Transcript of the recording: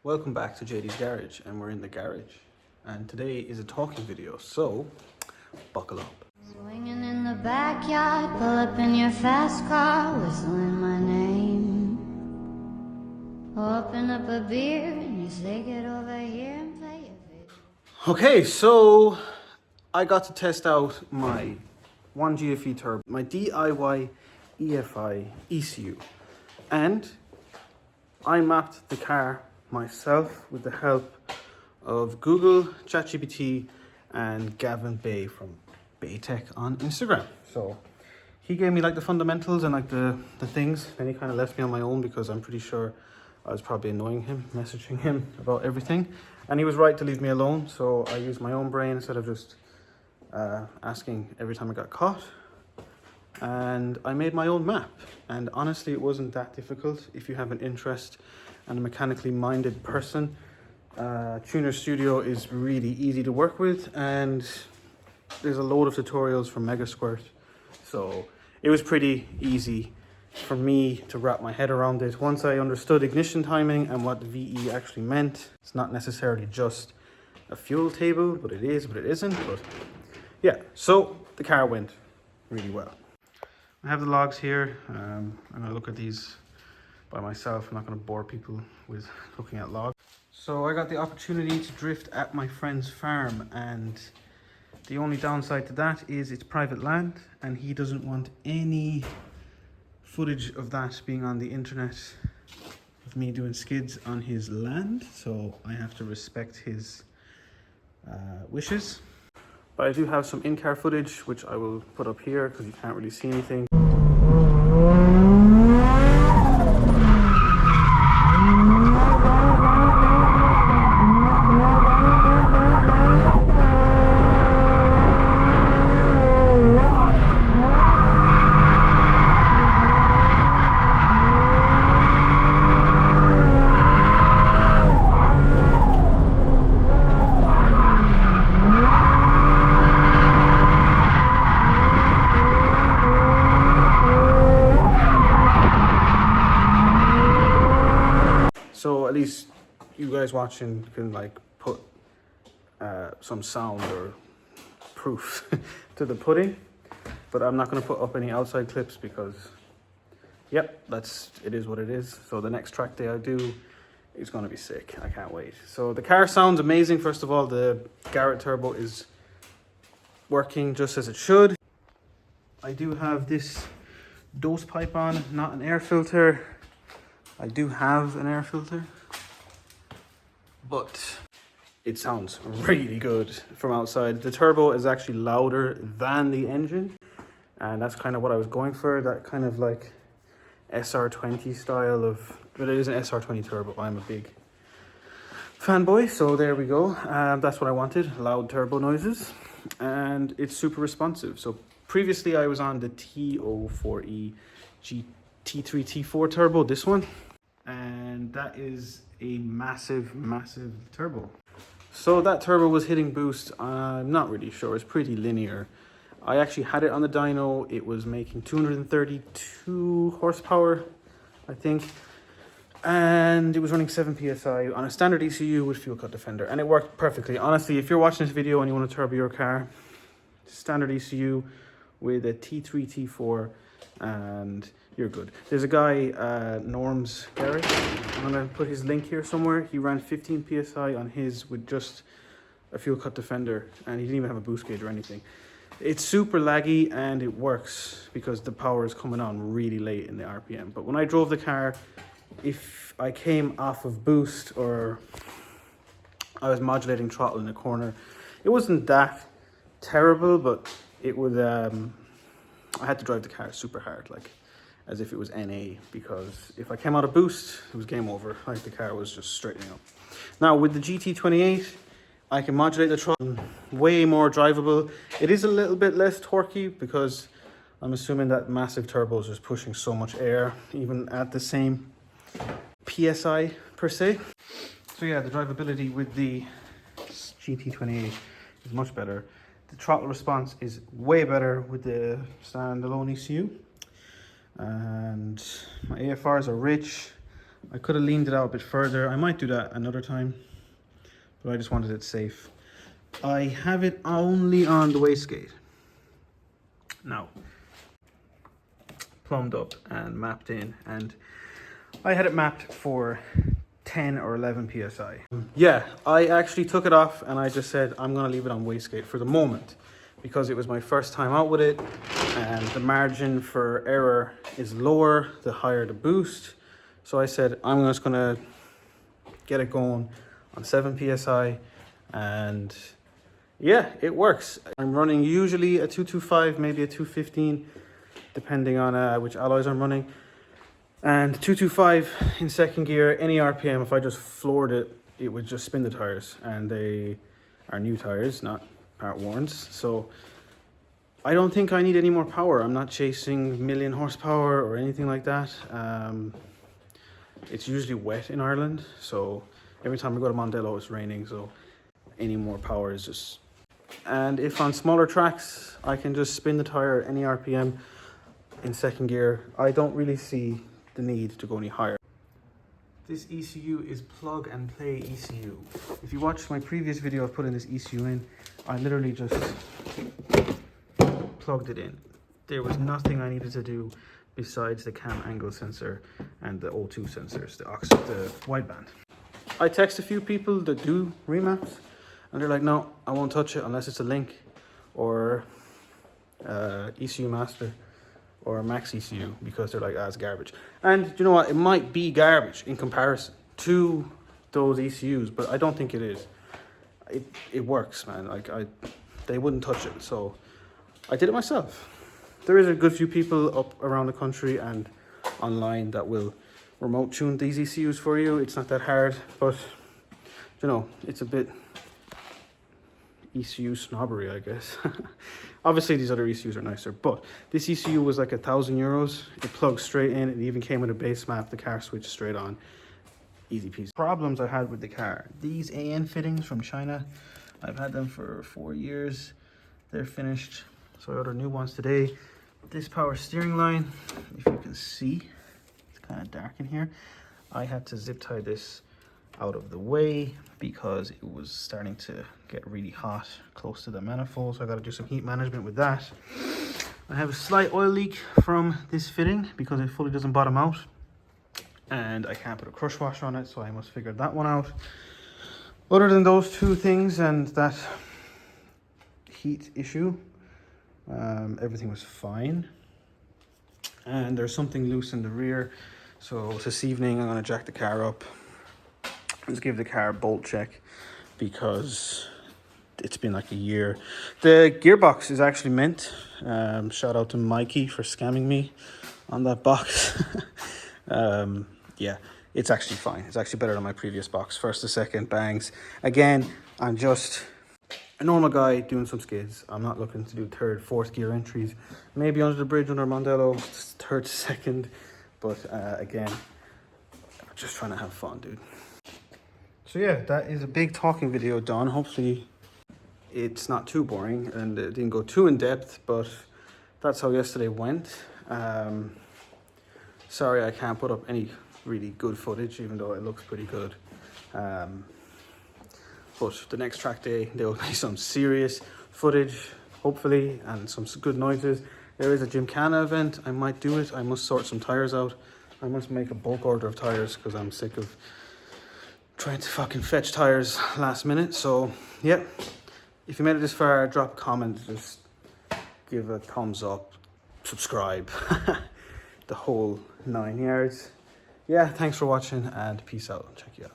Welcome back to JD's Garage, and we're in the garage. And today is a talking video, so buckle up. Swinging in the backyard, pull up in your fast car, whistling my name. Open up a beer and you say get over here and play your video. Okay, so I got to test out my 1 GFE turbo, my DIY EFI ECU, and I mapped the car myself with the help of Google, ChatGPT, and Gavin Bay from Baytech on Instagram. So he gave me like the fundamentals and like the things, and he kind of left me on my own because I'm pretty sure I was probably annoying him, messaging him about everything. And he was right to leave me alone, so I used my own brain instead of just asking every time I got caught. And I made my own map, and honestly it wasn't that difficult if you have an interest and a mechanically minded person. Tuner Studio is really easy to work with, and there's a load of tutorials from Megasquirt, so it was pretty easy for me to wrap my head around it. Once I understood ignition timing and what VE actually meant, it's not necessarily just a fuel table, but it is, but it isn't. But yeah, so the car went really well. I have the logs here. I'm gonna look at these by myself. I'm not gonna bore people with looking at logs. So I got the opportunity to drift at my friend's farm, and the only downside to that is it's private land, and he doesn't want any footage of that being on the internet of me doing skids on his land, so I have to respect his wishes. But I do have some in-car footage, which I will put up here because you can't really see anything. So at least you guys watching can like put some sound or proof to the pudding, but I'm not going to put up any outside clips because, yep, it is what it is. So the next track day I do is going to be sick. I can't wait. So the car sounds amazing. First of all, the Garrett turbo is working just as it should. I do have this dose pipe on, not an air filter. I do have an air filter, but it sounds really good from outside. The turbo is actually louder than the engine, and that's kind of what I was going for, that kind of like SR20 style of, but it is an SR20 turbo. I'm a big fanboy, so there we go. That's what I wanted, loud turbo noises, and it's super responsive. So previously I was on the T04E T3 T4 turbo, this one, and that is a massive turbo. So that turbo was hitting boost, I'm not really sure, it's pretty linear. I actually had it on the dyno, it was making 232 horsepower, I think, and it was running 7 psi on a standard ECU with fuel cut defender, and it worked perfectly. Honestly, if you're watching this video and you want to turbo your car, standard ECU with a T3 T4 and you're good. There's a guy, Norm's Garrett, I'm gonna put his link here somewhere. He ran 15 psi on his with just a fuel cut defender, and he didn't even have a boost gauge or anything. It's super laggy and it works because the power is coming on really late in the RPM. But when I drove the car, if I came off of boost or I was modulating throttle in a corner, it wasn't that terrible, but it would, I had to drive the car super hard, like as if it was NA, because if I came out of boost, it was game over. Like the car was just straightening up. Now with the GT28, I can modulate the throttle, way more drivable. It is a little bit less torquey because I'm assuming that massive turbo is just pushing so much air, even at the same PSI per se. So yeah, the drivability with the GT28 is much better. The throttle response is way better with the standalone ECU. And my AFRs are rich. I could have leaned it out a bit further. I might do that another time, but I just wanted it safe. I have it only on the wastegate. Now, plumbed up and mapped in, and I had it mapped for 10 or 11 psi. Yeah, I actually took it off and I just said I'm gonna leave it on wastegate for the moment because it was my first time out with it, and the margin for error is lower the higher the boost. So I said I'm just gonna get it going on 7 psi, and yeah, it works. I'm running usually a 225, maybe a 215, depending on which alloys I'm running. And 225 in second gear, any RPM, if I just floored it, it would just spin the tires. And they are new tires, not part warns. So I don't think I need any more power. I'm not chasing million horsepower or anything like that. It's usually wet in Ireland, so every time I go to Mondello it's raining, so any more power is just... And if on smaller tracks I can just spin the tire at any RPM in second gear, I don't really see the need to go any higher. This ECU is plug and play ECU. If you watch my previous video of putting this ECU in, I literally just plugged it in. There was nothing I needed to do besides the cam angle sensor and the O2 sensors, the wideband. I text a few people that do remaps, and they're like, no, I won't touch it unless it's a Link or ECU Master or Max ECU, because they're like, ah, it's garbage. And you know what, it might be garbage in comparison to those ECUs, but I don't think it is. It works, man. Like, they wouldn't touch it, so I did it myself. There is a good few people up around the country and online that will remote tune these ECUs for you. It's not that hard, but you know, it's a bit ECU snobbery, I guess. Obviously these other ECUs are nicer, but this ECU was like €1,000. It plugs straight in. It even came with a base map. The car switched straight on. Easy peasy. Problems I had with the car. These AN fittings from China, I've had them for 4 years. They're finished, so I ordered new ones today. This power steering line, if you can see, it's kind of dark in here. I had to zip tie this out of the way because it was starting to get really hot close to the manifold, so I got to do some heat management with that. I have a slight oil leak from this fitting because it fully doesn't bottom out, and I can't put a crush washer on it, so I must figure that one out. Other than those two things and that heat issue, everything was fine. And there's something loose in the rear, so this evening I'm going to jack the car up. Let's give the car a bolt check because it's been like a year. The gearbox is actually mint. Shout out to Mikey for scamming me on that box. Yeah, it's actually fine. It's actually better than my previous box. First to second, bangs. Again, I'm just a normal guy doing some skids. I'm not looking to do third, fourth gear entries. Maybe under the bridge under Mondello, third, second. But again, I'm just trying to have fun, dude. So yeah, that is a big talking video done. Hopefully it's not too boring and it didn't go too in depth, but that's how yesterday went. Sorry I can't put up any really good footage, even though it looks pretty good. But the next track day, there will be some serious footage, hopefully, and some good noises. There is a Gymkhana event. I might do it. I must sort some tires out. I must make a bulk order of tires because I'm sick of trying to fucking fetch tires last minute. So yeah, if you made it this far, drop a comment, just give a thumbs up, subscribe, the whole 9 yards. Yeah, thanks for watching and peace out. Check you out.